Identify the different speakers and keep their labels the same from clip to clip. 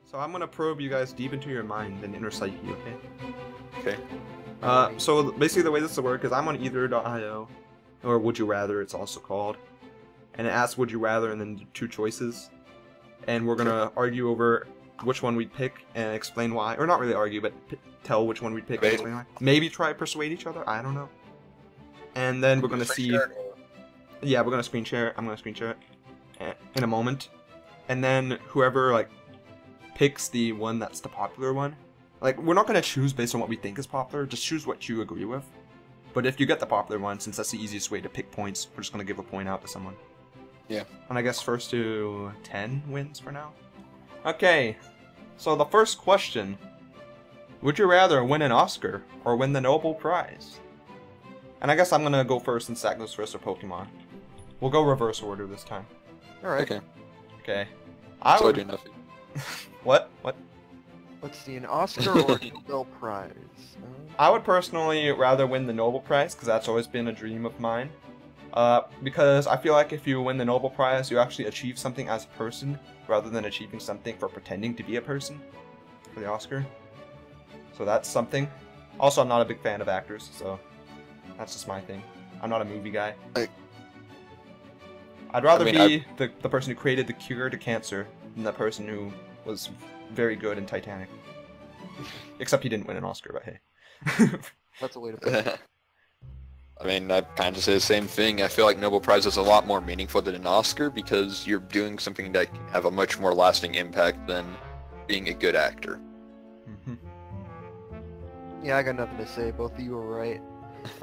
Speaker 1: So I'm gonna probe you guys deep into your mind and inner psyche, okay?
Speaker 2: Okay.
Speaker 1: So basically the way this will work is I'm on either.io, or Would You Rather it's also called, and it asks Would You Rather and then 2 choices, and we're gonna argue over which one we'd pick and explain why, or not really argue, but tell which one we'd pick and explain why. Maybe try to persuade each other, I don't know. And then we're gonna see... Yeah, we're gonna screen share it. I'm gonna screen share it in a moment. And then whoever, like, picks the one that's the popular one. Like, we're not gonna choose based on what we think is popular, just choose what you agree with. But if you get the popular one, since that's the easiest way to pick points, we're just gonna give a point out to someone.
Speaker 2: Yeah.
Speaker 1: And I guess first to 10 wins for now. Okay, so the first question. Would you rather win an Oscar or win the Nobel Prize? And I guess I'm gonna go first and Zach goes first for Pokemon. We'll go reverse order this time.
Speaker 2: Alright. Okay.
Speaker 1: Okay.
Speaker 2: I do nothing.
Speaker 1: What?
Speaker 3: Let's see, an Oscar or a Nobel Prize?
Speaker 1: I would personally rather win the Nobel Prize, because that's always been a dream of mine. Because I feel like if you win the Nobel Prize, you actually achieve something as a person, rather than achieving something for pretending to be a person, for the Oscar. So that's something. Also, I'm not a big fan of actors, so that's just my thing. I'm not a movie guy. I'd rather be the person who created the cure to cancer than the person who was very good in Titanic. Except he didn't win an Oscar, but hey.
Speaker 3: That's a way to put it.
Speaker 2: I mean, I kind of say the same thing. I feel like Nobel Prize is a lot more meaningful than an Oscar because you're doing something that can have a much more lasting impact than being a good actor.
Speaker 3: Yeah, I got nothing to say. Both of you are right.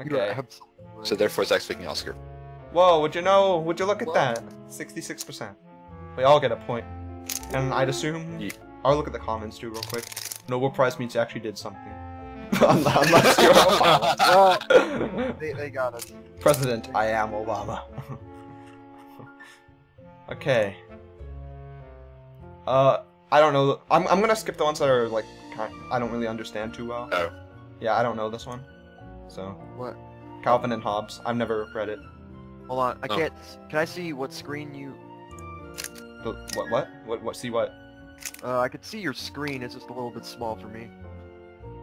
Speaker 1: Okay.
Speaker 3: Absolutely right.
Speaker 2: So therefore, Zach's picking Oscar.
Speaker 1: Whoa, would you look at that? 66%. We all get a point. And I'd assume...
Speaker 2: Yeah.
Speaker 1: I'll look at the comments too real quick. Nobel Prize means you actually did something. Unless you're Obama.
Speaker 3: They got us.
Speaker 1: President, I am Obama. Okay. I don't know. I'm gonna skip the ones that are like I don't really understand too well.
Speaker 2: Oh.
Speaker 1: Yeah, I don't know this one. So.
Speaker 3: What?
Speaker 1: Calvin and Hobbes. I've never read it.
Speaker 3: Hold on. I can't. Can I see what screen you?
Speaker 1: What? See what?
Speaker 3: I could see your screen. It's just a little bit small for me.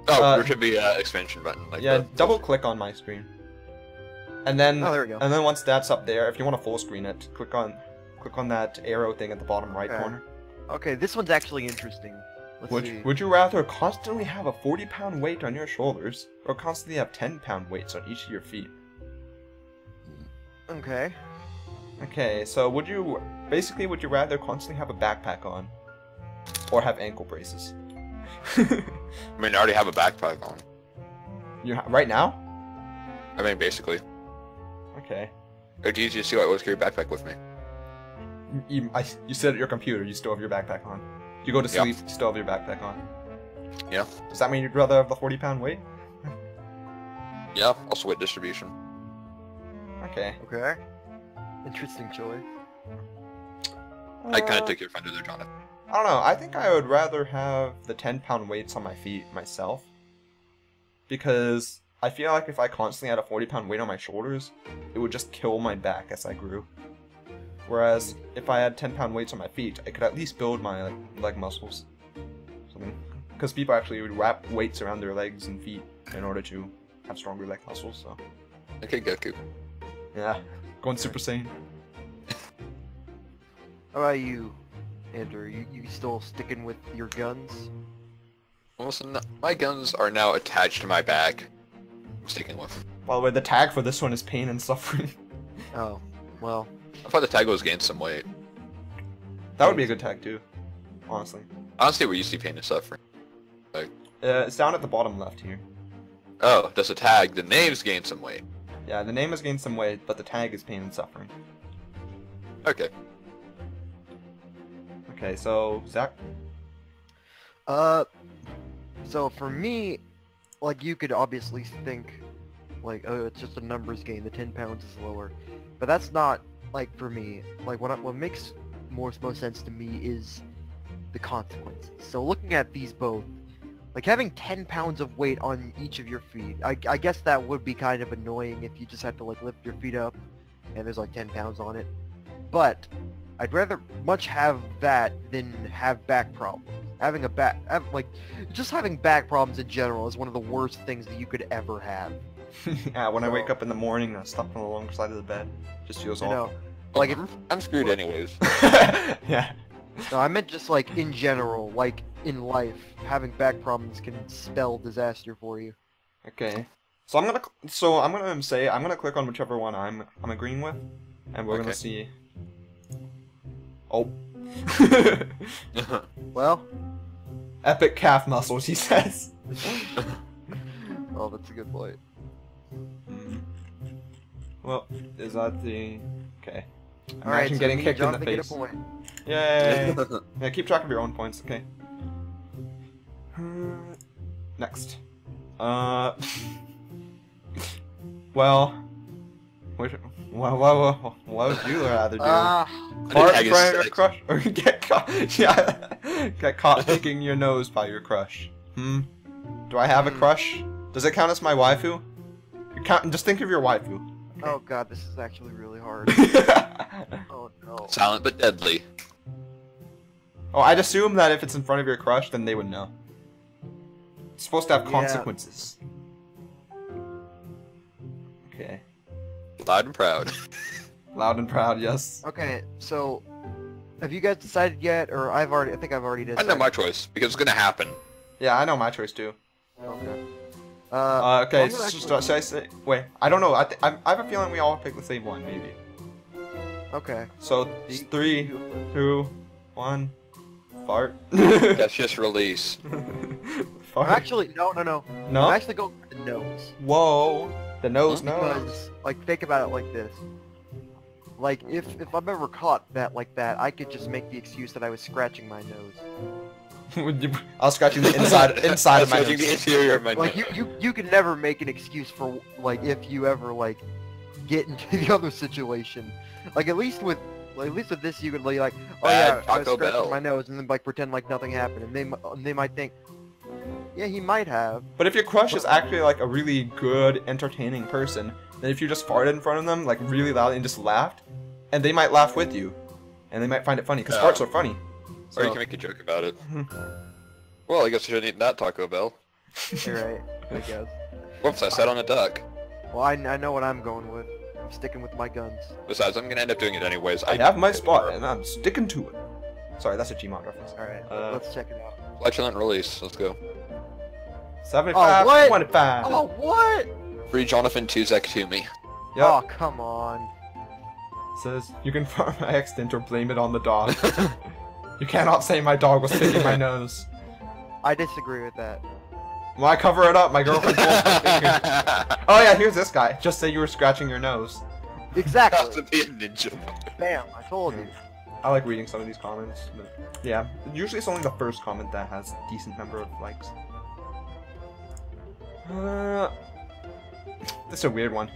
Speaker 2: Oh, there should be an expansion button. Like
Speaker 1: yeah,
Speaker 2: that.
Speaker 1: double click on my screen. And then.
Speaker 3: Oh, there we go.
Speaker 1: And then once that's up there, if you want to full screen it, click on that arrow thing at the bottom right corner.
Speaker 3: Okay, this one's actually interesting. Let's see.
Speaker 1: Would you rather constantly have a 40-pound weight on your shoulders, or constantly have 10-pound weights on each of your feet?
Speaker 3: Okay.
Speaker 1: Okay, so would you rather constantly have a backpack on, or have ankle braces?
Speaker 2: I mean, I already have a backpack on.
Speaker 1: Right now?
Speaker 2: I mean, basically.
Speaker 1: Okay.
Speaker 2: It's easy to see why I always carry a backpack with me.
Speaker 1: You sit at your computer, you still have your backpack on. You go to sleep, you still have your backpack on.
Speaker 2: Yeah.
Speaker 1: Does that mean you'd rather have the 40-pound weight?
Speaker 2: Yeah, also weight distribution.
Speaker 1: Okay.
Speaker 3: Okay. Interesting choice.
Speaker 2: I kind of took your friend there, Jonathan.
Speaker 1: I don't know, I think I would rather have the 10-pound weights on my feet myself. Because I feel like if I constantly had a 40-pound weight on my shoulders, it would just kill my back as I grew. Whereas, if I had 10-pound weights on my feet, I could at least build my leg muscles. Because people actually would wrap weights around their legs and feet in order to have stronger leg muscles, so...
Speaker 2: Okay, Goku.
Speaker 1: Yeah, going Super Saiyan.
Speaker 3: How about you, Andrew? You still sticking with your guns?
Speaker 2: Well, listen, my guns are now attached to my back. I'm sticking with.
Speaker 1: By the way, the tag for this one is pain and suffering.
Speaker 3: Oh, well...
Speaker 2: I thought the tag was gain some weight.
Speaker 1: That would be a good tag too, honestly.
Speaker 2: Honestly, we used to see pain and suffering. Like,
Speaker 1: it's down at the bottom left here.
Speaker 2: oh, does the tag, the names gain some weight?
Speaker 1: Yeah, the name has gained some weight, but the tag is pain and suffering.
Speaker 2: Okay.
Speaker 1: Okay, so, Zach?
Speaker 3: So for me, like, you could obviously think, like, oh, it's just a numbers game, the 10 pounds is lower. But that's not, like, for me. Like, what makes most sense to me is the consequences. So looking at these both, like, having 10 pounds of weight on each of your feet, I guess that would be kind of annoying if you just had to, like, lift your feet up and there's, like, 10 pounds on it. But I'd rather much have that than have back problems. just having back problems in general is one of the worst things that you could ever have.
Speaker 1: Yeah, when I wake up in the morning, I stop on the wrong side of the bed. Just feels
Speaker 3: You know,
Speaker 1: awful.
Speaker 3: like
Speaker 2: I'm screwed anyways.
Speaker 1: Yeah.
Speaker 3: no, I meant just like in general, like in life, having back problems can spell disaster for you.
Speaker 1: Okay. So I'm gonna click on whichever one I'm agreeing with, and we're gonna see. Oh.
Speaker 3: Well,
Speaker 1: Epic calf muscles, he says.
Speaker 3: oh, that's a good point.
Speaker 1: Well, is that the... Okay.
Speaker 3: All right,
Speaker 1: Imagine
Speaker 3: so
Speaker 1: getting
Speaker 3: me and
Speaker 1: kicked in the
Speaker 3: Jonathan get a
Speaker 1: face.
Speaker 3: point.
Speaker 1: Yay! Yeah, keep track of your own points, okay. Next. Well... What would you rather do? Fart in front of your crush, or get caught? Yeah, get caught picking your nose by your crush. Do I have a crush? Does it count as my waifu? Just think of your waifu.
Speaker 3: Oh god, this is actually really hard. Oh no.
Speaker 2: Silent but deadly.
Speaker 1: Oh, I'd assume that if it's in front of your crush, then they would know. It's supposed to have consequences. Okay.
Speaker 2: Loud and proud.
Speaker 1: Loud and proud, yes.
Speaker 3: Okay, so have you guys decided yet, or I think I've already
Speaker 2: I
Speaker 3: decided.
Speaker 2: know my choice because it's gonna happen.
Speaker 1: Yeah, I know my choice too.
Speaker 3: Okay.
Speaker 1: Okay,
Speaker 3: I'm gonna actually-
Speaker 1: should I say? Wait, I don't know. I have a feeling we all pick the same one, maybe.
Speaker 3: Okay.
Speaker 1: So it's 3, 2, 1, fart.
Speaker 2: That's just release.
Speaker 1: Fart.
Speaker 3: Actually, no.
Speaker 1: No?
Speaker 3: I'm actually going for the nose.
Speaker 1: Whoa, the nose, no.
Speaker 3: Because, like, think about it like this. Like, if I'm ever caught like that, I could just make the excuse that I was scratching my nose.
Speaker 1: I was scratching the inside of my
Speaker 2: Scratching the
Speaker 1: nose.
Speaker 2: interior of my
Speaker 3: Like,
Speaker 2: nose.
Speaker 3: you can never make an excuse for, like, if you ever, like, get into the other situation. Like, at least with this, you could be like, oh
Speaker 2: Bad
Speaker 3: yeah, I was
Speaker 2: Taco
Speaker 3: scratching
Speaker 2: Bell.
Speaker 3: my nose, and then, like, pretend like nothing happened, and they might think, yeah, he might have.
Speaker 1: But if your crush is actually like a really good, entertaining person, then if you just farted in front of them, like really loud, and just laughed, and they might laugh with you, and they might find it funny because farts are funny.
Speaker 2: Or you
Speaker 1: So-
Speaker 2: can make a joke about it. Well, I guess I shouldn't eat that Taco Bell.
Speaker 3: You're right, I guess.
Speaker 2: Whoops, I sat on a duck.
Speaker 3: Well, I know what I'm going with. I'm sticking with my guns.
Speaker 2: Besides, I'm gonna end up doing it anyways.
Speaker 1: I have my spot, and I'm sticking to it. Sorry, that's a Gmod reference.
Speaker 3: Alright, let's check it out.
Speaker 2: Flatulent release. Let's go.
Speaker 1: 75,
Speaker 3: Oh, what?
Speaker 1: 25.
Speaker 3: Oh, what?
Speaker 2: Free Jonathan Tuzek to me.
Speaker 1: Yep.
Speaker 3: Oh, come on.
Speaker 1: Says you can fart by accident or blame it on the dog. You cannot say my dog was picking my nose.
Speaker 3: I disagree with that.
Speaker 1: Well, I cover it up. My girlfriend told me. Oh yeah, here's this guy. Just say you were scratching your nose.
Speaker 2: Has to
Speaker 3: Exactly.
Speaker 2: be a ninja.
Speaker 3: Bam, I told you.
Speaker 1: I like reading some of these comments, but yeah, usually it's only the first comment that has a decent number of likes. This is a weird one.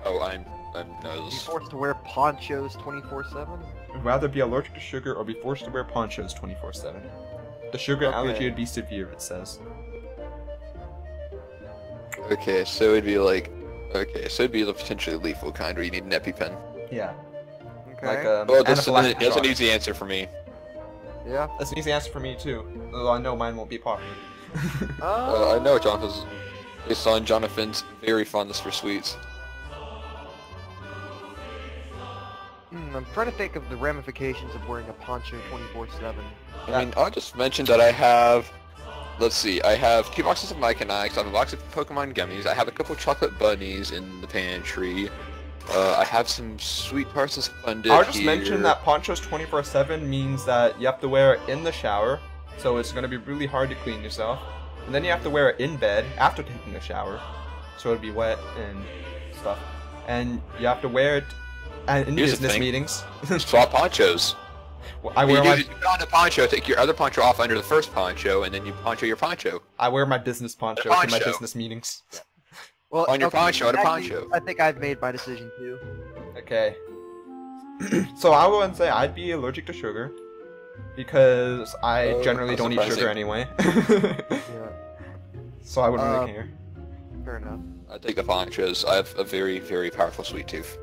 Speaker 2: Oh, I'm
Speaker 3: Be
Speaker 2: nose.
Speaker 3: forced to wear ponchos 24/7?
Speaker 1: I'd rather be allergic to sugar or be forced to wear ponchos 24/7. The sugar
Speaker 3: Okay.
Speaker 1: allergy would be severe, it says.
Speaker 2: Okay, so it'd be like... Okay, so it'd be the potentially lethal kind where you need an EpiPen.
Speaker 1: Yeah.
Speaker 3: Okay.
Speaker 1: Like
Speaker 2: Well, that's
Speaker 1: anaphylactic
Speaker 2: an
Speaker 1: shock.
Speaker 2: easy answer for me.
Speaker 3: Yeah.
Speaker 1: That's an easy answer for me too, although I know mine won't be popular.
Speaker 2: I know Jonathan's based on Jonathan's very fondness for sweets.
Speaker 3: I'm trying to think of the ramifications of wearing a poncho 24/7.
Speaker 2: I mean, I'll just mention that I have... Let's see, I have 2 boxes of Mike and Ike's, I have a box of Pokemon gummies, I have a couple chocolate bunnies in the pantry, I have some sweet parsons funded
Speaker 1: I'll just
Speaker 2: here.
Speaker 1: mention that ponchos 24/7 means that you have to wear it in the shower, so it's going to be really hard to clean yourself. And then you have to wear it in bed after taking a shower, so it'll be wet and stuff. And you have to wear it in
Speaker 2: Here's the
Speaker 1: business
Speaker 2: thing.
Speaker 1: meetings.
Speaker 2: Swap ponchos.
Speaker 1: I wear
Speaker 2: you
Speaker 1: my
Speaker 2: put on a poncho, take your other poncho off under the first poncho, and then you poncho your poncho.
Speaker 1: business poncho to my
Speaker 2: poncho.
Speaker 1: business meetings.
Speaker 3: Well,
Speaker 2: On your poncho, on a
Speaker 3: actually,
Speaker 2: poncho.
Speaker 3: I think I've made my decision too.
Speaker 1: Okay. So I will say I'd be allergic to sugar because I
Speaker 2: Oh,
Speaker 1: generally
Speaker 2: how
Speaker 1: don't eat sugar
Speaker 2: surprising.
Speaker 1: anyway.
Speaker 3: Yeah,
Speaker 1: So I wouldn't really care.
Speaker 3: fair enough.
Speaker 2: I take the ponchos. I have a very, very powerful sweet tooth.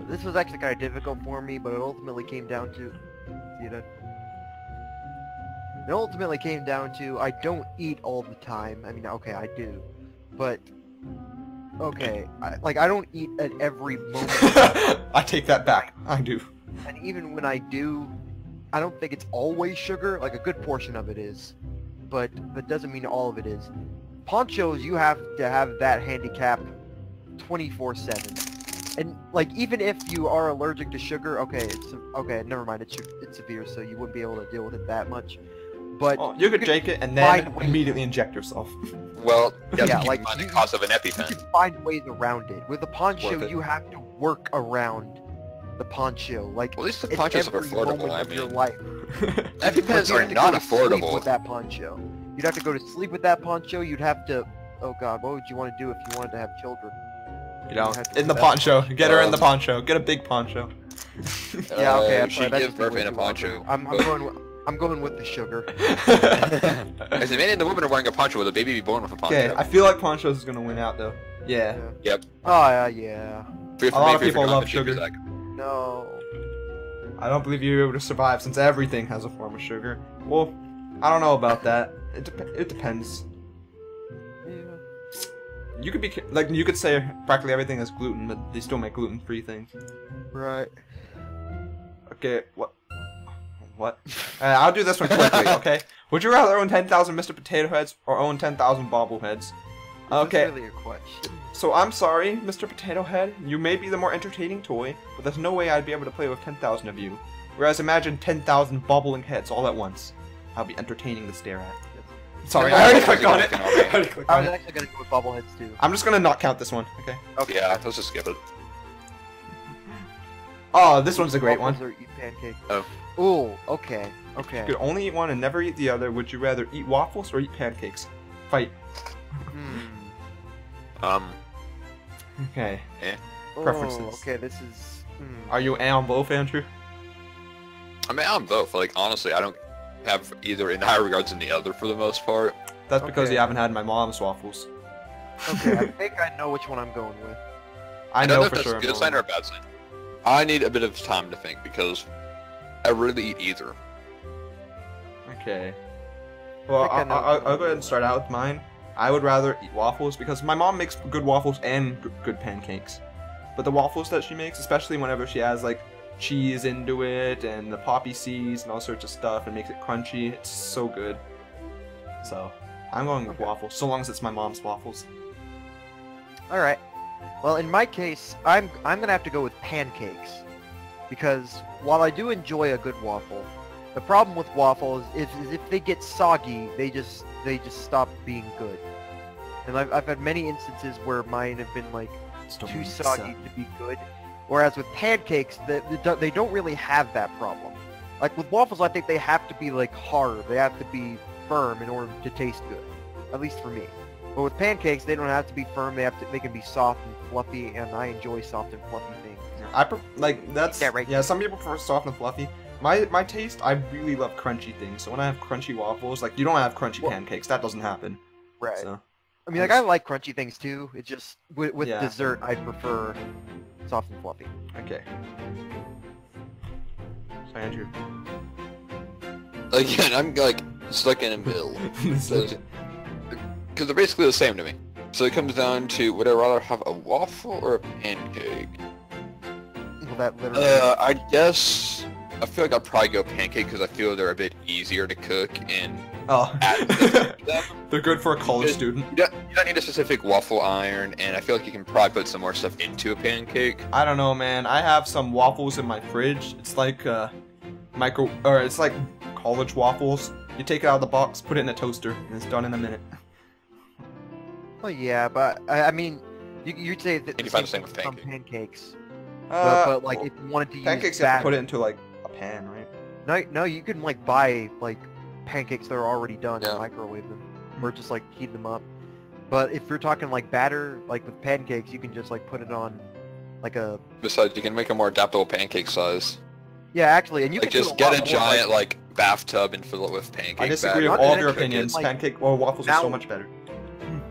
Speaker 3: This was actually kind of difficult for me, but it ultimately came down to, you know, It ultimately came down to I don't eat all the time. I mean, okay, I do, but okay, I don't eat at every moment.
Speaker 1: I take that back. I do.
Speaker 3: And even when I do, I don't think it's always sugar. Like a good portion of it is, but that doesn't mean all of it is. Ponchos, you have to have that handicap 24/7. And like even if you are allergic to sugar, okay, okay, never mind, it's severe, so you wouldn't be able to deal with it that much. But
Speaker 1: you could take it and then immediately inject yourself.
Speaker 2: Well, you have
Speaker 3: yeah,
Speaker 2: to keep
Speaker 3: like
Speaker 2: in mind the
Speaker 3: you
Speaker 2: cost of an
Speaker 3: can
Speaker 2: EpiPen.
Speaker 3: find ways around it. With a poncho,
Speaker 2: Worth it.
Speaker 3: you have to work around the poncho. Like
Speaker 2: Well, at least the
Speaker 3: it's
Speaker 2: ponchos are
Speaker 3: every
Speaker 2: affordable.
Speaker 3: moment
Speaker 2: I
Speaker 3: of your
Speaker 2: mean,
Speaker 3: life.
Speaker 2: EpiPens
Speaker 3: You'd
Speaker 2: are
Speaker 3: have to
Speaker 2: not
Speaker 3: go to sleep
Speaker 2: affordable.
Speaker 3: with that poncho. You'd have to go to sleep with that poncho. You'd have to. Oh God, what would you want to do if you wanted to have children?
Speaker 1: You know,
Speaker 3: have to
Speaker 1: in the
Speaker 3: do that.
Speaker 1: poncho. Get her in the poncho. Get a big poncho.
Speaker 3: Yeah, okay. I'm
Speaker 2: She
Speaker 3: sorry, that's
Speaker 2: give
Speaker 3: just
Speaker 2: birth
Speaker 3: way
Speaker 2: in a
Speaker 3: too
Speaker 2: poncho.
Speaker 3: awkward. I'm going with the sugar.
Speaker 2: As the man and the woman are wearing a poncho, will the baby be born with a poncho?
Speaker 1: Okay, I feel like ponchos is gonna win out though. Yeah.
Speaker 2: Yep.
Speaker 3: Oh yeah.
Speaker 2: For
Speaker 1: A lot of
Speaker 2: me,
Speaker 1: people
Speaker 2: for
Speaker 1: love
Speaker 2: the
Speaker 1: sugar.
Speaker 2: Zach.
Speaker 3: No.
Speaker 1: I don't believe you're able to survive since everything has a form of sugar. Well, I don't know about that. It depends.
Speaker 3: Yeah.
Speaker 1: You could be like you could say practically everything has gluten, but they still make gluten-free things.
Speaker 3: Right.
Speaker 1: Okay, what? What? I'll do this one quickly, okay? Would you rather own 10,000 Mr. Potato Heads or own 10,000 bobbleheads? Okay,
Speaker 3: That's really a question.
Speaker 1: so I'm sorry, Mr. Potato Head. You may be the more entertaining toy, but there's no way I'd be able to play with 10,000 of you. Whereas imagine 10,000 bobbling heads all at once. I'll be entertaining to stare at. Sorry, I already clicked on it. I already clicked
Speaker 3: I
Speaker 1: on
Speaker 3: was
Speaker 1: it.
Speaker 3: actually gonna go with bobbleheads too.
Speaker 1: I'm just gonna not count this one, okay?
Speaker 3: Okay.
Speaker 2: Yeah, let's just skip it.
Speaker 1: Oh, this one's a great one.
Speaker 3: Waffles or eat pancakes.
Speaker 2: Oh.
Speaker 3: Ooh, okay,
Speaker 1: You
Speaker 3: okay.
Speaker 1: could only eat one and never eat the other. Would you rather eat waffles or eat pancakes? Fight.
Speaker 3: Hmm.
Speaker 1: Okay.
Speaker 3: Oh,
Speaker 1: Preferences.
Speaker 3: okay, this is.
Speaker 1: Are you A on both, Andrew?
Speaker 2: I mean, I'm both. Like, honestly, I don't have either in higher regards than the other for the most part.
Speaker 1: That's because
Speaker 3: Okay.
Speaker 1: you haven't had my mom's waffles.
Speaker 3: Okay, I think I know which one I'm going with.
Speaker 1: I
Speaker 2: don't
Speaker 1: know
Speaker 2: if
Speaker 1: for
Speaker 2: that's
Speaker 1: sure.
Speaker 2: a good sign or a bad sign. I need a bit of time to think because I really eat either.
Speaker 1: Okay. Well,
Speaker 3: I think I know
Speaker 1: I'll
Speaker 3: which
Speaker 1: go
Speaker 3: one.
Speaker 1: ahead and start out with mine. I would rather eat waffles because my mom makes good waffles and good pancakes. But the waffles that she makes, especially whenever she has like cheese into it and the poppy seeds and all sorts of stuff and makes it crunchy, it's so good. So, I'm going with
Speaker 3: Okay.
Speaker 1: waffles, so long as it's my mom's waffles.
Speaker 3: All right. Well, in my case, I'm gonna have to go with pancakes because while I do enjoy a good waffle, the problem with waffles is if they get soggy, they just stop being good. And I've had many instances where mine have been like too soggy to be good. Whereas with pancakes, they don't really have that problem. Like with waffles, I think they have to be like hard. They have to be firm in order to taste good. At least for me. But with pancakes, they don't have to be firm. They can be soft and fluffy, and I enjoy soft and fluffy things.
Speaker 1: That's
Speaker 3: Yeah, right.
Speaker 1: yeah. Some people prefer soft and fluffy. My taste, I really love crunchy things. So when I have crunchy waffles, like you don't have crunchy
Speaker 3: Well-
Speaker 1: pancakes. That doesn't happen.
Speaker 3: Right.
Speaker 1: So
Speaker 3: I mean, like I like crunchy things too. It's just with
Speaker 1: Yeah.
Speaker 3: dessert, I prefer soft and fluffy.
Speaker 1: okay. So Andrew.
Speaker 2: Again, I'm like stuck in a middle. Because they're basically the same to me. So it comes down to would I rather have a waffle or a pancake?
Speaker 3: Well, that literally.
Speaker 2: I guess I feel like I'd probably go pancake because I feel they're a bit easier to cook and
Speaker 1: Oh.
Speaker 2: add stuff to them.
Speaker 1: They're good for a college
Speaker 2: Yeah.
Speaker 1: student.
Speaker 2: You don't need a specific waffle iron, and I feel like you can probably put some more stuff into a pancake.
Speaker 1: I don't know, man. I have some waffles in my fridge. It's like it's like college waffles. You take it out of the box, put it in a toaster, and it's done in a minute.
Speaker 3: Well, yeah, but I mean, you'd say that
Speaker 2: And you find the same with
Speaker 3: some
Speaker 2: pancake.
Speaker 3: pancakes.
Speaker 1: Uh,
Speaker 3: But like, if you wanted to use
Speaker 1: pancakes, you have to
Speaker 3: batter,
Speaker 1: put it into like a pan, right?
Speaker 3: no, you can like buy like pancakes that are already done
Speaker 2: Yeah.
Speaker 3: and microwave them, or just like heat them up. But if you're talking like batter, like with pancakes, you can just like put it on like a
Speaker 2: Besides, you can make a more adaptable pancake size.
Speaker 3: yeah, actually, and you
Speaker 2: Like
Speaker 3: can do
Speaker 2: just
Speaker 3: a
Speaker 2: get
Speaker 3: lot
Speaker 2: a
Speaker 3: more,
Speaker 2: giant like bathtub and fill it with pancake
Speaker 1: I disagree
Speaker 2: batter.
Speaker 1: with
Speaker 3: Not
Speaker 1: all
Speaker 3: to
Speaker 1: of your
Speaker 3: mention,
Speaker 1: opinions.
Speaker 3: like,
Speaker 1: Pancake or waffles are so
Speaker 3: now-
Speaker 1: much better.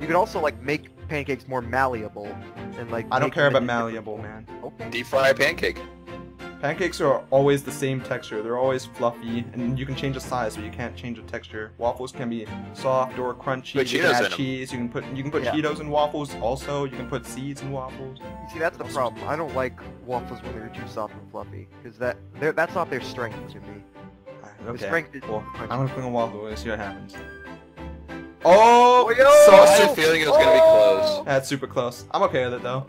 Speaker 3: You could also like make pancakes more malleable and like.
Speaker 1: I don't
Speaker 3: make
Speaker 1: care
Speaker 3: them
Speaker 1: about
Speaker 3: into different
Speaker 1: malleable, man.
Speaker 3: forms. Okay.
Speaker 2: Deep fry a pancake.
Speaker 1: Pancakes are always the same texture. They're always fluffy, and you can change the size, so you can't change the texture. Waffles can be soft or crunchy.
Speaker 2: Put
Speaker 1: You can
Speaker 2: Cheetos
Speaker 1: add
Speaker 2: in 'em.
Speaker 1: cheese. You can put
Speaker 3: Yeah.
Speaker 1: Cheetos in waffles. Also, you can put seeds in waffles.
Speaker 3: See, that's the problem. I don't like waffles when they're too soft and fluffy, because that's not their strength to me. The
Speaker 1: Okay.
Speaker 3: strength is
Speaker 1: Well,
Speaker 3: crunchy.
Speaker 1: I'm gonna put a waffle. Let's see what happens. Oh,
Speaker 3: Oh, yo!
Speaker 2: I had a
Speaker 1: so
Speaker 2: feeling it was gonna be close.
Speaker 1: that's super close. I'm okay with it though.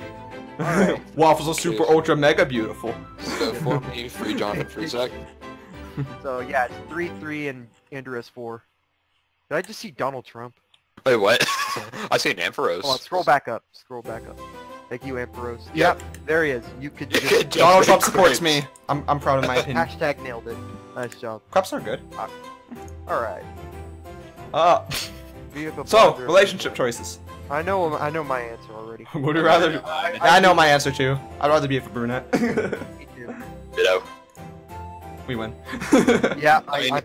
Speaker 3: Alright.
Speaker 1: Waffles are super ultra mega beautiful.
Speaker 2: So for me, free Jonathan, free Zach.
Speaker 3: So yeah, it's 3-3 and Andrew has 4. Did I just see Donald Trump?
Speaker 2: Wait, what? I see an Ampharos.
Speaker 3: Hold on, scroll back up. Scroll back up. Thank you, Ampharos.
Speaker 2: Yep.
Speaker 3: Yep, there he is. You could
Speaker 2: Good
Speaker 3: just...
Speaker 2: job.
Speaker 1: Donald Trump supports me. I'm proud of my opinion.
Speaker 3: Hashtag nailed it. Nice job.
Speaker 1: Crepes are good.
Speaker 3: Alright. Beautiful
Speaker 1: So
Speaker 3: blunder.
Speaker 1: relationship choices.
Speaker 3: I know my answer already.
Speaker 1: Would you rather? I know my answer too. I'd rather be a brunette.
Speaker 3: Me too.
Speaker 2: Ditto.
Speaker 1: We win.
Speaker 3: Yeah,
Speaker 2: I mean-
Speaker 3: I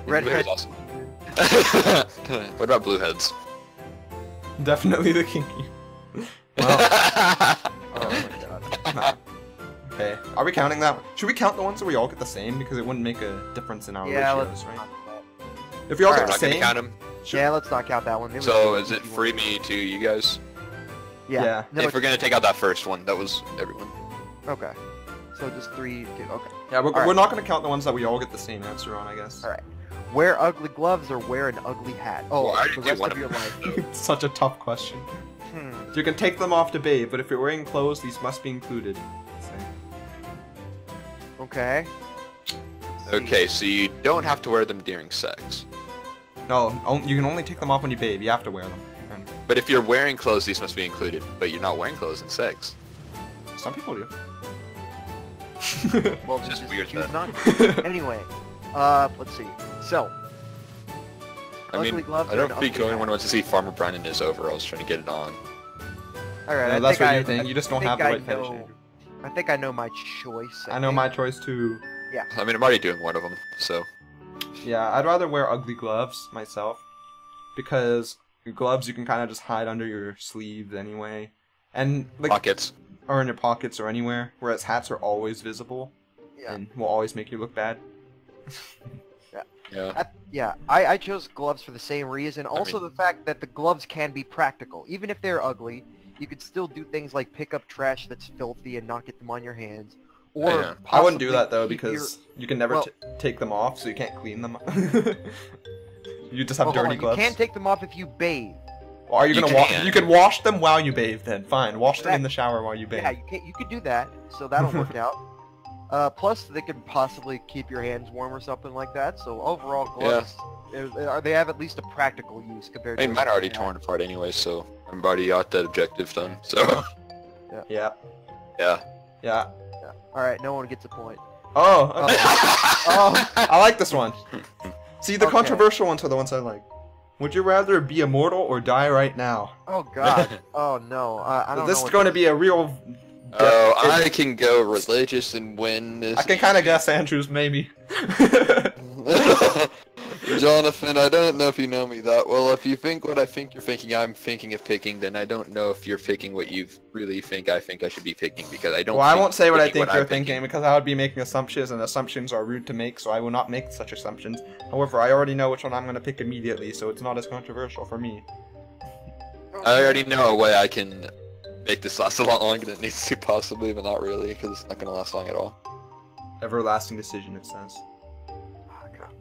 Speaker 2: Red
Speaker 3: Redhead.
Speaker 2: is awesome. What about blue heads?
Speaker 1: Definitely the kinky. Well,
Speaker 3: Oh my god.
Speaker 1: okay. Are we counting that? Should we count the ones that we all get the same because it wouldn't make a difference in our
Speaker 3: Yeah,
Speaker 1: ratios,
Speaker 3: let's
Speaker 1: right?
Speaker 3: not do that.
Speaker 1: If we all
Speaker 2: We're
Speaker 1: get the
Speaker 2: not gonna
Speaker 1: same,
Speaker 2: count them.
Speaker 3: Yeah, let's not count that one. It was
Speaker 2: So
Speaker 3: an
Speaker 2: is it
Speaker 3: easy
Speaker 2: free
Speaker 3: one.
Speaker 2: me to you guys?
Speaker 3: Yeah.
Speaker 1: Yeah.
Speaker 3: No,
Speaker 2: If we're gonna take out that first one, that was everyone.
Speaker 3: okay. So just 3, 2, okay.
Speaker 1: yeah, we're
Speaker 3: Alright.
Speaker 1: not gonna count the ones that we all get the same answer on, I guess.
Speaker 3: Alright. Wear ugly gloves or wear an ugly hat? Oh,
Speaker 2: Well, I already
Speaker 3: the
Speaker 2: did
Speaker 3: rest
Speaker 2: one
Speaker 3: of
Speaker 2: of
Speaker 3: your
Speaker 2: them.
Speaker 3: life.
Speaker 1: It's such a tough question.
Speaker 3: Hmm.
Speaker 1: You can take them off to bathe, but if you're wearing clothes, these must be included.
Speaker 3: Okay.
Speaker 2: Okay, so you don't have to wear them during sex.
Speaker 1: No, you can only take them off when you bathe. You have to wear them. And
Speaker 2: But if you're wearing clothes, these must be included. But you're not wearing clothes in sex.
Speaker 1: some people do.
Speaker 3: Well,
Speaker 2: Just
Speaker 3: just
Speaker 2: weird
Speaker 3: choose
Speaker 2: then.
Speaker 3: not. Anyway, let's see. So,
Speaker 2: I mean,
Speaker 3: Ugly gloves
Speaker 2: I
Speaker 3: or
Speaker 2: don't
Speaker 3: an
Speaker 2: think
Speaker 3: ugly
Speaker 2: anyone
Speaker 3: hat?
Speaker 2: wants to see Farmer Brian in his overalls trying to get it on.
Speaker 3: alright,
Speaker 1: No, that's what you think. You just don't
Speaker 3: think
Speaker 1: have the
Speaker 3: I
Speaker 1: right fetish.
Speaker 3: know-
Speaker 1: Andrew.
Speaker 3: I think I know my choice.
Speaker 1: I know my choice too.
Speaker 2: I mean, I'm already doing one of them, so.
Speaker 1: Yeah, I'd rather wear ugly gloves myself, because your gloves you can kind of just hide under your sleeves anyway, and like
Speaker 2: Pockets.
Speaker 1: or in your pockets or anywhere. Whereas hats are always visible
Speaker 3: Yeah.
Speaker 1: and will always make you look bad.
Speaker 2: Yeah.
Speaker 3: I chose gloves for the same reason. Also, the fact that the gloves can be practical. Even if they're ugly, you could still do things like pick up trash that's filthy and not get them on your hands. Or
Speaker 2: Yeah.
Speaker 1: I wouldn't do
Speaker 3: possibly
Speaker 1: that though
Speaker 3: keep
Speaker 1: because you can never
Speaker 3: well-
Speaker 1: take them off, so you can't clean them. You just have
Speaker 3: Well, hold
Speaker 1: dirty
Speaker 3: on,
Speaker 1: gloves.
Speaker 3: You can take them off if you bathe.
Speaker 1: Well, are you
Speaker 2: You
Speaker 1: gonna wash?
Speaker 2: can.
Speaker 1: You can wash them while you bathe. Then fine, wash them in the shower while you bathe.
Speaker 3: Yeah, you could do that, so that'll work out. Plus, they could possibly keep your hands warm or something like that. So overall, gloves they have at least a practical use compared
Speaker 2: I mean,
Speaker 3: to.
Speaker 2: mine are already torn apart anyway, so I'm already got that objective done. So,
Speaker 1: Yeah.
Speaker 2: yeah.
Speaker 1: Yeah.
Speaker 3: All right, no one gets a point.
Speaker 1: Oh. Okay.
Speaker 3: Oh,
Speaker 1: I like this one. See, the
Speaker 3: Okay.
Speaker 1: controversial ones are the ones I like. Would you rather be immortal or die right now?
Speaker 3: oh God. Oh no. I don't
Speaker 1: This
Speaker 3: know.
Speaker 1: is going to be a real.
Speaker 2: Oh, I can go religious and win this.
Speaker 1: I can kind of guess Andrews, maybe.
Speaker 2: Jonathan, I don't know if you know me that well. If you think what I think you're thinking I'm thinking of picking, then I don't know if you're picking what you really think I should be picking, because I don't
Speaker 1: Well, I
Speaker 2: think
Speaker 1: won't say what I
Speaker 2: picking
Speaker 1: think you're
Speaker 2: I'm
Speaker 1: thinking because I would be making assumptions, and assumptions are rude to make, so I will not make such assumptions. However, I already know which one I'm going to pick immediately, so it's not as controversial for me.
Speaker 2: I already know a way I can make this last a lot longer than it needs to, possibly, but not really, because it's not going to last long at all.
Speaker 1: Everlasting decision, it says.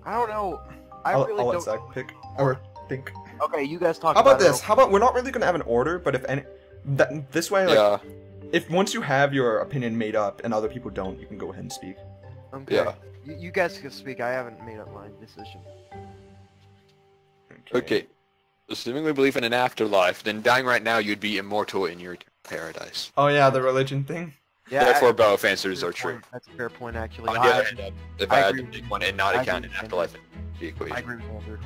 Speaker 3: I don't know. I
Speaker 1: I'll
Speaker 3: really
Speaker 1: let
Speaker 3: don't.
Speaker 1: Zach pick or think.
Speaker 3: Okay, you guys talk.
Speaker 1: How about
Speaker 3: it.
Speaker 1: this? How about we're not really going to have an order, but if any, this way, like,
Speaker 2: Yeah,
Speaker 1: if once you have your opinion made up and other people don't, you can go ahead and speak.
Speaker 3: Okay.
Speaker 2: yeah.
Speaker 3: You guys can speak. I haven't made up my decision.
Speaker 2: Okay. Assuming we believe in an afterlife, then dying right now, you'd be immortal in your paradise.
Speaker 1: Oh yeah, the religion thing.
Speaker 3: Yeah.
Speaker 2: Therefore,
Speaker 3: I-
Speaker 2: both answers
Speaker 3: fair
Speaker 2: are true.
Speaker 3: point. That's a fair point, actually.
Speaker 2: On the other hand, if
Speaker 3: I
Speaker 2: I had
Speaker 3: agree
Speaker 2: to
Speaker 3: with
Speaker 2: pick
Speaker 3: you.
Speaker 2: one and not
Speaker 3: I
Speaker 2: account
Speaker 3: agree
Speaker 2: an
Speaker 3: with
Speaker 2: afterlife in the
Speaker 3: I
Speaker 2: equation.
Speaker 3: agree with Walter.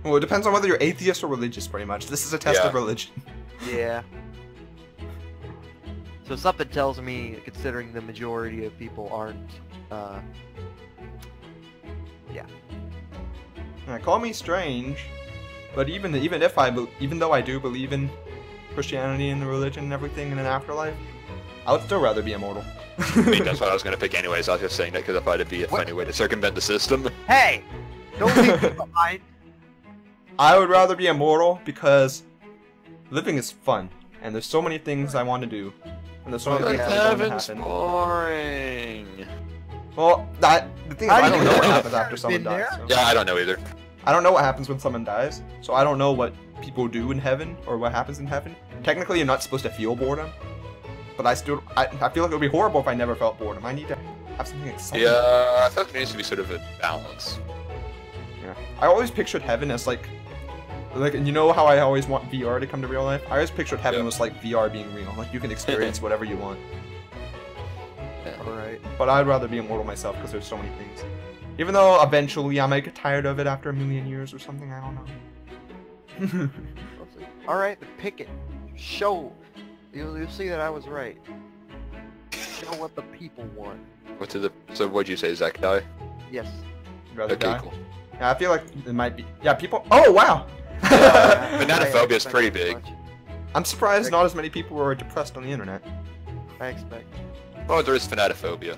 Speaker 1: Well, it depends on whether you're atheist or religious, pretty much. This is a test
Speaker 2: Yeah.
Speaker 1: of religion.
Speaker 3: Yeah. So something tells me, considering the majority of people aren't,
Speaker 1: Call me strange, but even if even though I do believe in Christianity and the religion and everything in an afterlife, I would still rather be immortal.
Speaker 2: I mean, that's what I was gonna pick anyways. I was just saying that because I thought it'd be a funny way to circumvent the system.
Speaker 3: Hey! Don't leave me behind.
Speaker 1: I would rather be immortal because living is fun, and there's so many things I want to do, and there's so many things that want to
Speaker 2: Heaven's
Speaker 1: happen.
Speaker 2: boring.
Speaker 1: Well, the thing is, I don't know what happens after someone
Speaker 3: Been there?
Speaker 1: dies. So.
Speaker 2: Yeah, I don't know either.
Speaker 1: I don't know what happens when someone dies, so I don't know what people do in heaven or what happens in heaven. Technically, you're not supposed to feel boredom, but I feel like it would be horrible if I never felt boredom. I need to have something exciting.
Speaker 2: Yeah, I feel like there needs to be sort of a balance.
Speaker 1: Yeah. I always pictured heaven as like, you know how I always want VR to come to real life? I always pictured heaven was like VR being real. Like you can experience whatever you want.
Speaker 3: Alright.
Speaker 1: But I'd rather be immortal myself because there's so many things. Even though eventually I might get tired of it after 1,000,000 years or something, I don't know.
Speaker 3: Alright, but pick it. Show. You'll see that I was right. Show what the people want.
Speaker 2: So what'd you say, Zach? Die?
Speaker 3: Yes.
Speaker 1: You'd rather
Speaker 2: Okay,
Speaker 1: die?
Speaker 2: cool.
Speaker 1: Yeah, I feel like it might be. Yeah, people. Oh wow!
Speaker 2: Thanatophobia is pretty big.
Speaker 1: I'm surprised not as many people were depressed on the internet.
Speaker 3: I expect.
Speaker 2: Oh, there is thanatophobia.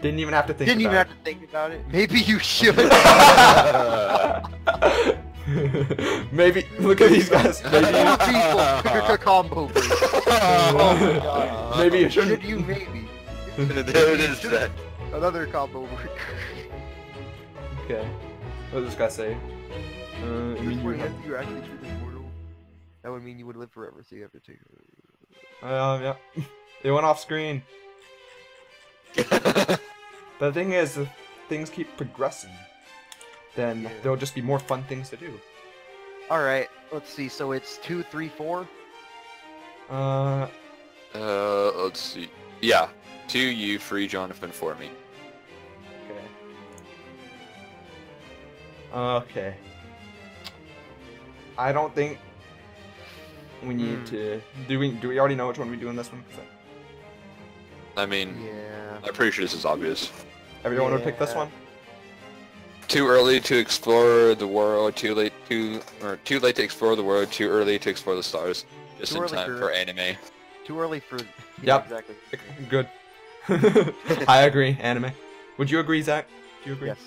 Speaker 1: Didn't even have to think.
Speaker 3: Didn't even
Speaker 1: about
Speaker 3: have to think about it. Maybe you should.
Speaker 1: it. Maybe look at these guys. Maybe
Speaker 3: Two people combo break. Oh my god.
Speaker 1: Maybe you shouldn't.
Speaker 3: Should you maybe?
Speaker 2: There it is, then.
Speaker 3: Another combo break.
Speaker 1: Okay. What does this guy say? I mean,
Speaker 3: If you're actually truly immortal, that would mean you would live forever, so you have to take
Speaker 1: yeah. It went off screen. The thing is, if things keep progressing, then there'll just be more fun things to do.
Speaker 3: Alright, let's see, so it's 2, 3, 4?
Speaker 2: Let's see. Yeah. 2 you, 3 Jonathan, 4 me.
Speaker 1: Okay. I don't think we need to. Do we already know which one we do in this one?
Speaker 2: I mean,
Speaker 3: Yeah.
Speaker 2: I'm pretty sure this is obvious.
Speaker 1: Everyone would pick this
Speaker 3: Yeah.
Speaker 1: one.
Speaker 2: Too early to explore the world, too late to explore the world, too early to explore the stars. Just
Speaker 3: Too
Speaker 2: in
Speaker 3: early
Speaker 2: time for anime.
Speaker 3: Too early for...
Speaker 1: Yep.
Speaker 3: Exactly.
Speaker 1: Good. I agree. Anime. Would you agree, Zach? Do you agree?
Speaker 3: Yes.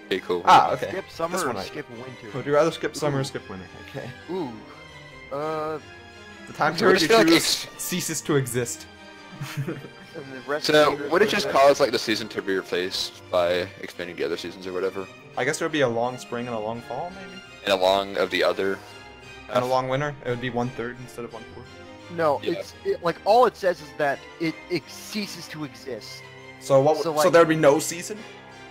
Speaker 2: Okay, cool.
Speaker 1: Ah, okay.
Speaker 3: Skip summer
Speaker 1: This one
Speaker 3: or
Speaker 1: I-
Speaker 3: skip winter?
Speaker 1: Would you rather skip summer or skip winter? Okay.
Speaker 3: Ooh.
Speaker 1: The time
Speaker 2: So I
Speaker 1: period
Speaker 2: just
Speaker 1: you
Speaker 2: feel like
Speaker 1: choose ceases to exist.
Speaker 3: And the rest
Speaker 2: So,
Speaker 3: of the
Speaker 2: would it just cause like the season to be replaced by expanding the other seasons or whatever?
Speaker 1: I guess there would be a long spring and a long fall, maybe?
Speaker 2: And along of the other...
Speaker 1: And a long winter? It would be 1/3 instead of 1/4.
Speaker 3: No,
Speaker 2: Yeah.
Speaker 3: like all it says is that it ceases to exist.
Speaker 1: So what?
Speaker 3: So,
Speaker 1: So,
Speaker 3: like-
Speaker 1: there would be no season?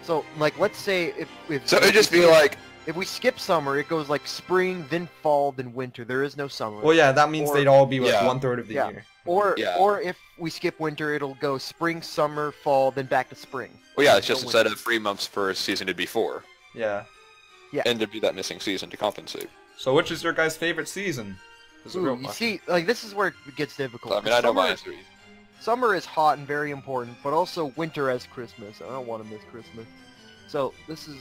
Speaker 3: So like let's say if
Speaker 2: So it'd just be like...
Speaker 3: if we skip summer, it goes like spring, then fall, then winter. There is no summer.
Speaker 1: Well, yeah, that means
Speaker 3: Or-
Speaker 1: they'd all be like
Speaker 2: Yeah.
Speaker 1: 1/3 of the
Speaker 3: Yeah.
Speaker 1: year.
Speaker 2: Yeah.
Speaker 3: Or if we skip winter, it'll go spring, summer, fall, then back to spring.
Speaker 2: Well, yeah, it's just
Speaker 3: No
Speaker 2: instead
Speaker 3: winter.
Speaker 2: of 3 months per season, it'd be 4.
Speaker 1: Yeah.
Speaker 2: And there'd be that missing season to compensate.
Speaker 1: So which is your guys' favorite season? This is a
Speaker 3: Ooh,
Speaker 1: real
Speaker 3: you
Speaker 1: question.
Speaker 3: see, like this is where it gets difficult.
Speaker 2: I mean, I know my
Speaker 3: Summer-
Speaker 2: answer.
Speaker 3: Summer is hot and very important, but also winter as Christmas. I don't want to miss Christmas. So this is.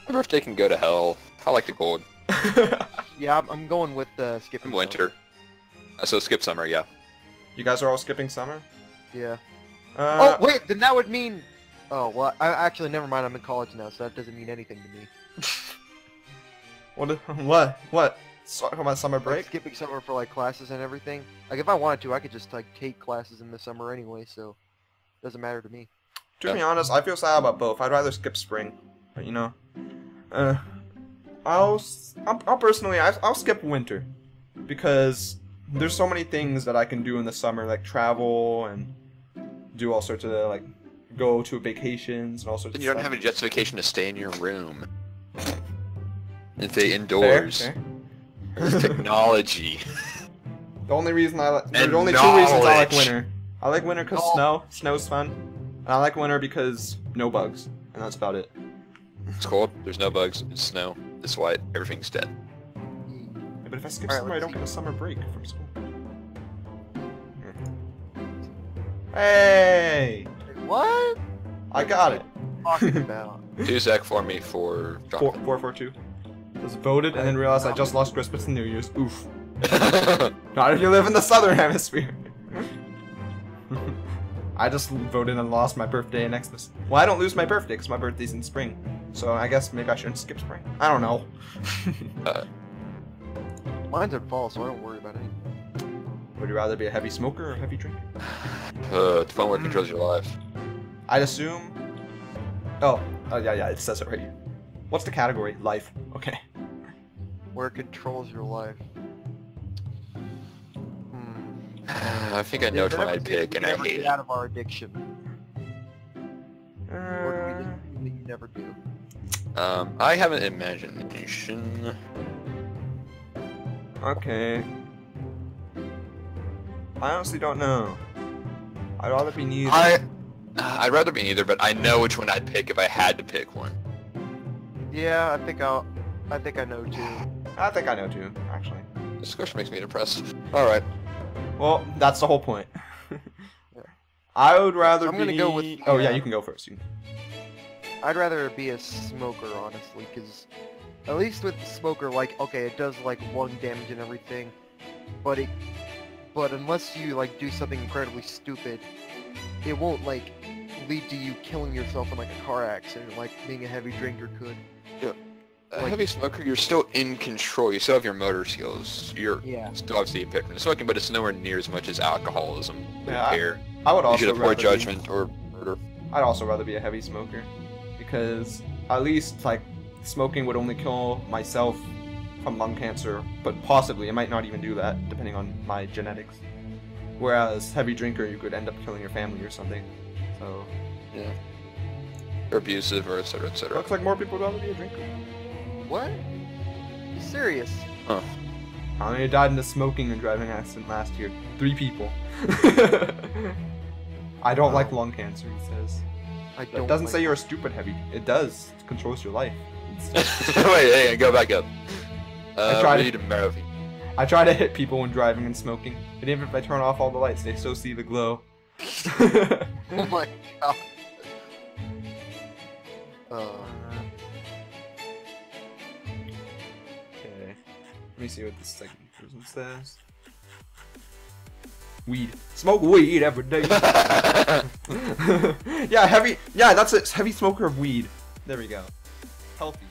Speaker 2: My birthday can go to hell. I like the cold.
Speaker 3: Yeah, I'm going with skipping.
Speaker 2: Winter. So skip summer, yeah.
Speaker 1: You guys are all skipping summer?
Speaker 3: Summer. Yeah. Oh
Speaker 1: Uh,
Speaker 3: wait, then that would mean. Oh well, I actually never mind. I'm in college now, so that doesn't mean anything to me.
Speaker 1: What? So, talking about summer
Speaker 3: Like,
Speaker 1: break?
Speaker 3: skipping summer for like classes and everything. Like if I wanted to, I could just like take classes in the summer anyway, so it doesn't matter to me.
Speaker 1: To be honest, I feel sad about both. I'd rather skip spring, but you know, I'll personally I'll skip winter because there's so many things that I can do in the summer, like travel and do all sorts of like go to vacations and all sorts
Speaker 2: Then
Speaker 1: of
Speaker 2: you don't
Speaker 1: stuff.
Speaker 2: have a justification to stay in your room. And stay
Speaker 1: Fair,
Speaker 2: indoors.
Speaker 1: fair.
Speaker 2: There's technology.
Speaker 1: The only reason I like
Speaker 2: And
Speaker 1: there's only 2 reasons I like
Speaker 2: knowledge.
Speaker 1: winter. I like winter because snow's fun, and I like winter because no bugs, and that's about it.
Speaker 2: It's cold, there's no bugs, it's snow, it's white, everything's dead.
Speaker 1: Yeah, but if I skip
Speaker 3: Alright,
Speaker 1: summer, I
Speaker 3: let's
Speaker 1: don't
Speaker 3: see.
Speaker 1: get a summer break from school. Hey!
Speaker 3: What?
Speaker 1: I got it.
Speaker 3: Talking about?
Speaker 2: 2 Zach for me for
Speaker 1: Four,
Speaker 2: Jonathan.
Speaker 1: 442. Just voted and then realized I just lost Christmas and New Year's. Oof. Not if you live in the southern hemisphere. I just voted and lost my birthday next this. Well, I don't lose my birthday because my birthday's in spring. So I guess maybe I shouldn't skip spring. I don't know.
Speaker 3: Mine's in fall, so I don't worry about it.
Speaker 1: Would you rather be a heavy smoker or a heavy drinker?
Speaker 2: Depending on what controls your life.
Speaker 1: I'd assume... Oh, yeah, it says it right here. What's the category? Life. Okay.
Speaker 3: Where it controls your life.
Speaker 2: I think I know which one I'd pick, and I hate
Speaker 3: get
Speaker 2: it.
Speaker 3: out of our addiction. Or do we just assume that you never do?
Speaker 2: I have an imagination.
Speaker 1: Okay. I honestly don't know. I'd rather be neither.
Speaker 2: I'd rather be neither, but I know which one I'd pick if I had to pick one.
Speaker 3: Yeah, I think I know too.
Speaker 1: I think I know too, actually.
Speaker 2: This question makes me depressed. Alright.
Speaker 1: Well, that's the whole point. I would rather
Speaker 3: I'm gonna
Speaker 1: be...
Speaker 3: go with...
Speaker 1: Oh yeah, you can go first.
Speaker 3: I'd rather be a smoker, honestly, because at least with the smoker, like, okay, it does like lung damage and everything, but unless you like do something incredibly stupid, it won't like lead to you killing yourself in like a car accident, like being a heavy drinker could.
Speaker 2: Yeah. A heavy smoker, you're still in control. You still have your motor skills. You're still obviously a victim to smoking, but it's nowhere near as much as alcoholism.
Speaker 1: Yeah, I would also
Speaker 2: you should have poor
Speaker 1: rather
Speaker 2: judgment or murder.
Speaker 1: I'd also rather be a heavy smoker, because at least like smoking would only kill myself from lung cancer, but possibly it might not even do that depending on my genetics. Whereas heavy drinker, you could end up killing your family or something. So
Speaker 2: yeah, or abusive or etc. etc.
Speaker 1: Looks like more people would rather be a drinker.
Speaker 3: What? You serious?
Speaker 2: Huh.
Speaker 1: How many died in a smoking and driving accident last year? 3 people. I don't like lung cancer, he says. It doesn't say you're a stupid heavy. It does. It controls your life.
Speaker 2: Wait, hey, go back up. I try
Speaker 1: to hit people when driving and smoking. And even if I turn off all the lights, they still see the glow.
Speaker 3: Oh my god.
Speaker 1: Okay. Let me see what this second person says. Weed. Smoke weed every day. Yeah, heavy. Yeah, that's it. Heavy smoker of weed. There we go. Healthy.